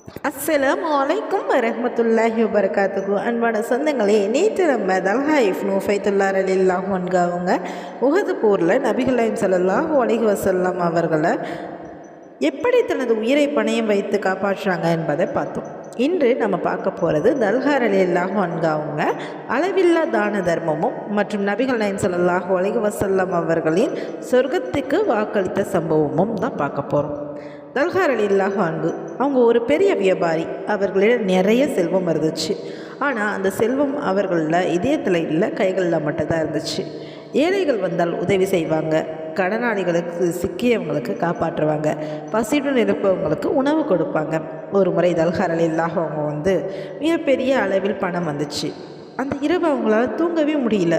அஸ்ஸலாமு அலைக்கும் வரஹ்மத்துல்லாஹி வபரகாத்துஹு. அன்பான சொந்தங்களே, நேற்று நம்ம தல்ஹா இப்னு உஃபைத்துல்லா ரலியல்லாஹு அன்ஹு அவங்க உஹது போரில் நபிகள் நாயகம் ஸல்லல்லாஹு அலைஹி வஸல்லம் அவர்களை எப்படி தனது உயிரை பணயம் வைத்து காப்பாற்றுறாங்க என்பதை பார்த்தோம். இன்று நம்ம பார்க்க போகிறது தல்ஹா ரலியல்லாஹு அன்ஹு அவங்க அளவில்லா தான தர்மமும் மற்றும் நபிகள் நாயகம் ஸல்லல்லாஹு அலைஹி வஸல்லம் அவர்களின் சொர்க்கத்துக்கு வாக்களித்த சம்பவமும் தான் பார்க்க போகிறோம். தல்ஹா ரலியல்லாஹு அன்ஹு அவங்க ஒரு பெரிய வியாபாரி. அவர்களிடம் நிறைய செல்வம் இருந்துச்சு. ஆனால் அந்த செல்வம் அவர்களில் இதயத்தில் இல்லை, கைகளில் மட்டும்தான் இருந்துச்சு. ஏழைகள் வந்தால் உதவி செய்வாங்க, கடனாளிகளுக்கு சிக்கியவங்களுக்கு காப்பாற்றுவாங்க, பசியுடன் இருப்பவங்களுக்கு உணவு கொடுப்பாங்க. ஒரு முறை தல்ஹா ரலியல்லாஹு அவங்க மிகப்பெரிய அளவில் பணம் வந்துச்சு. அந்த இரவு அவங்களால தூங்கவே முடியல.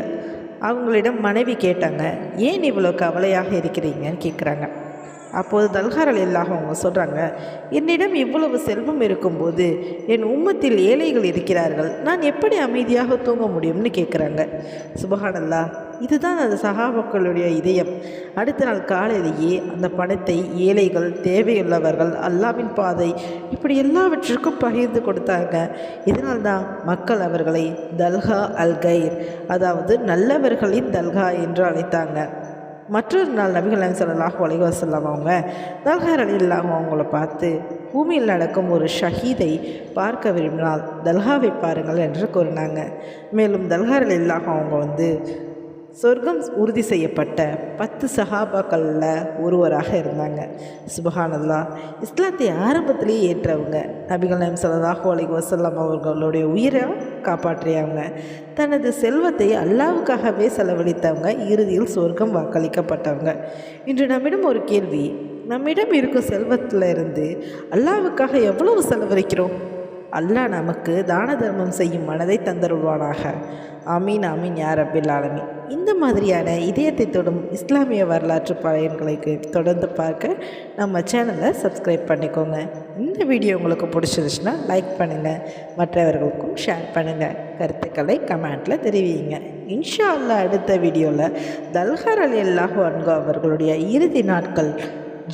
அவங்களிடம் மனைவி கேட்டாங்க, ஏன் இவ்வளோ கவலையாக இருக்கிறீங்கன்னு கேட்குறாங்க. அப்போது தல்ஹா ரலியல்லாஹு அவங்க சொல்கிறாங்க, என்னிடம் இவ்வளவு செல்வம் இருக்கும்போது என் உம்மத்தில் ஏழைகள் இருக்கிறார்கள், நான் எப்படி அமைதியாக தூங்க முடியும்னு கேட்குறாங்க. சுபஹானல்லாஹ், இதுதான் அந்த சஹாபாக்களுடைய இதயம். அடுத்த நாள் காலையிலேயே அந்த பணத்தை ஏழைகள், தேவையுள்ளவர்கள், அல்லாஹ்வின் பாதை, இப்படி எல்லாவற்றிற்கும் பகிர்ந்து கொடுத்தாங்க. இதனால்தான் மக்கள் அவர்களை தல்ஹா அல் கைர், அதாவது நல்லவர்களின் தல்ஹா என்று அழைத்தாங்க. மற்றொரு நாள் நபிகள் நாயகம் ஸல்லல்லாஹு அலைஹி வஸல்லம் அவங்க தல்ஹா ரலியல்லாஹு அவங்கள பார்த்து, பூமியில் நடக்கும் ஒரு ஷஹீதை பார்க்க விரும்பினால் தல்ஹாவை பாருங்கள் என்று கூறினாங்க. மேலும் தல்ஹா ரலியல்லாஹு அவங்க சொர்க்கம் உறுதி செய்யப்பட்ட 10 சஹாபாக்களில் ஒருவராக இருந்தாங்க. சுபஹானல்லாஹ், இஸ்லாத்தை ஆரம்பத்திலேயே ஏற்றவங்க. நபிகள் நாயகம் ஸல்லல்லாஹு அலைஹி வஸல்லம் அவர்களுடைய உயிரை காப்பாற்றியவங்க. தனது செல்வத்தை அல்லாஹ்வுக்காகவே செலவழித்தவங்க. இறுதியில் சொர்க்கம் வாக்களிக்கப்பட்டவங்க. இன்று நம்மிடம் ஒரு கேள்வி, நம்மிடம் இருக்கும் செல்வத்தில் இருந்து அல்லாஹ்வுக்காக எவ்வளவு செலவழிக்கிறோம்? அல்லாஹ் நமக்கு தான தர்மம் செய்யும் மனதை தந்தருள்வானாக. ஆமீன் ஆமீன் யா ரப்பில் ஆலமீன். இந்த மாதிரியான இதயத்தை தொடும் இஸ்லாமிய வரலாற்று பயன்களுக்கு தொடர்ந்து பார்க்க நம்ம சேனலை சப்ஸ்கிரைப் பண்ணிக்கோங்க. இந்த வீடியோ உங்களுக்கு பிடிச்சிருச்சுன்னா லைக் பண்ணுங்கள், மற்றவர்களுக்கும் ஷேர் பண்ணுங்கள், கருத்துக்களை கமெண்ட்டில் தெரிவிங்க. இன்ஷா அல்லாஹ் அடுத்த வீடியோவில் தல்ஹா ரலியல்லாஹு அன்ஹு அவர்களுடைய இறுதி நாட்கள்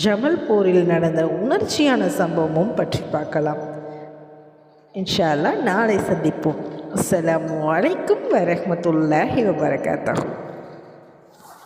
ஜமல் போரில் நடந்த உணர்ச்சியான சம்பவமும் பற்றி பார்க்கலாம். இன்ஷா அல்லாஹ் நாளை சந்திப்போம். அஸ்ஸலாமு அலைக்கும் வரஹ்மத்துல்லாஹி வபரகாத்துஹு.